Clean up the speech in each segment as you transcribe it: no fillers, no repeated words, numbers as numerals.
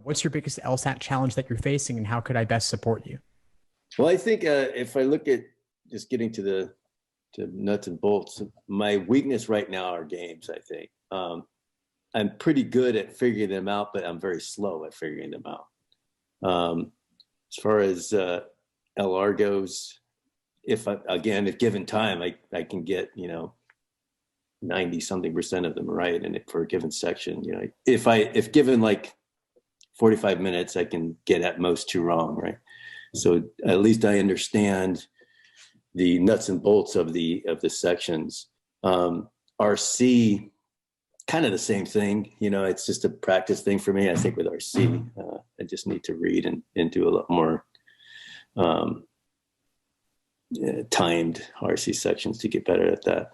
What's your biggest LSAT challenge that you're facing, and how could I best support you? Well, I think if I look at just getting to nuts and bolts, my weakness right now are games. I think I'm pretty good at figuring them out, but I'm very slow at figuring them out. As far as LR goes, if given time, I can get 90 something percent of them right, and for a given section, if given like 45 minutes, I can get at most two wrong, right? So at least I understand the nuts and bolts of the sections. RC, kind of the same thing. It's just a practice thing for me. I think with RC, I just need to read and do a lot more timed RC sections to get better at that.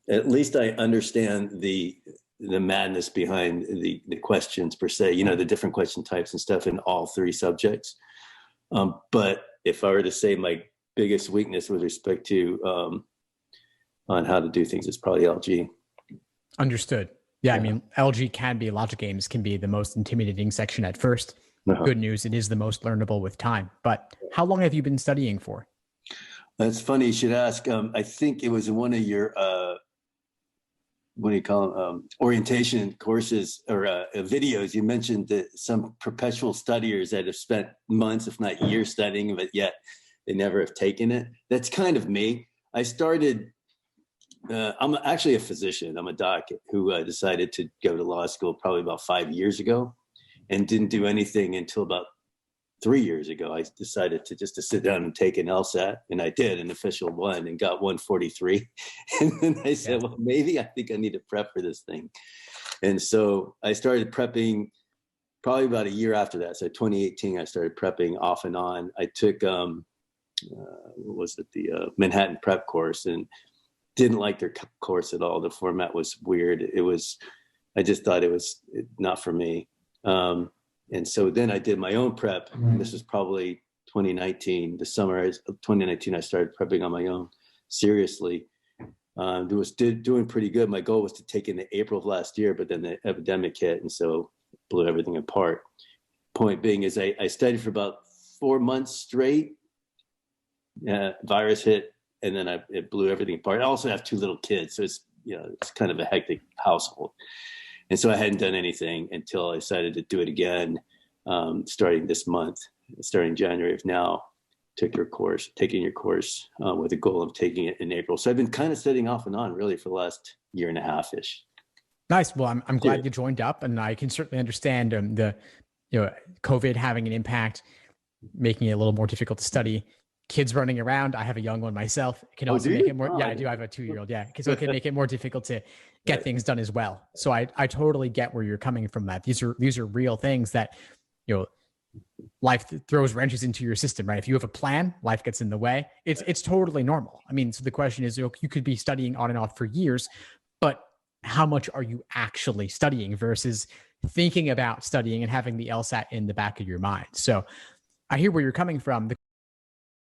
At least I understand the madness behind the questions per se, the different question types and stuff in all three subjects. But if I were to say my biggest weakness with respect to on how to do things, it's probably LG. Understood. Yeah, I mean, LG logic games can be the most intimidating section at first. Good news, it is the most learnable with time. But how long have you been studying for? That's funny you should ask. I think it was in one of your what do you call them, orientation courses or videos. You mentioned that some perpetual studiers that have spent months, if not years, studying, but yet they never have taken it. That's kind of me. I started. I'm actually a physician. I'm a doc who decided to go to law school probably about 5 years ago, and didn't do anything until about 3 years ago. I decided to sit down and take an LSAT, and I did an official one and got 143. And then I said, well, maybe I think I need to prep for this thing. And so I started prepping probably about a year after that. So 2018, I started prepping off and on. I took, the Manhattan prep course, and didn't like their course at all. The format was weird. I just thought it was not for me. And so then I did my own prep. This was probably 2019, the summer of 2019, I started prepping on my own seriously. Doing pretty good. My goal was to take in April of last year, but then the epidemic hit, and so blew everything apart. Point being is I studied for about 4 months straight. Virus hit, and then it blew everything apart. I also have 2 little kids, so it's kind of a hectic household. And so I hadn't done anything until I decided to do it again, starting this month, starting January of now. Taking your course with the goal of taking it in April. So I've been kind of studying off and on really for the last year and a half ish. Nice. Well, I'm glad you joined up, and I can certainly understand the COVID having an impact, making it a little more difficult to study. Kids running around. I have a young one myself. It can also make it more. I do. I have a 2-year-old. Yeah. So it can make it more difficult to get things done as well. So I totally get where you're coming from. That these are real things that, life throws wrenches into your system, right? If you have a plan, life gets in the way. It's totally normal. I mean, so the question is, you could be studying on and off for years, but how much are you actually studying versus thinking about studying and having the LSAT in the back of your mind? So I hear where you're coming from.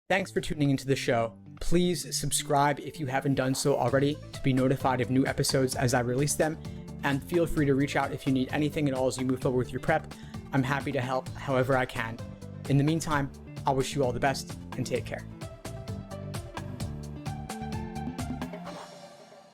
Thanks for tuning into the show. Please subscribe if you haven't done so already to be notified of new episodes as I release them. And feel free to reach out if you need anything at all as you move forward with your prep. I'm happy to help however I can. In the meantime, I'll wish you all the best and take care.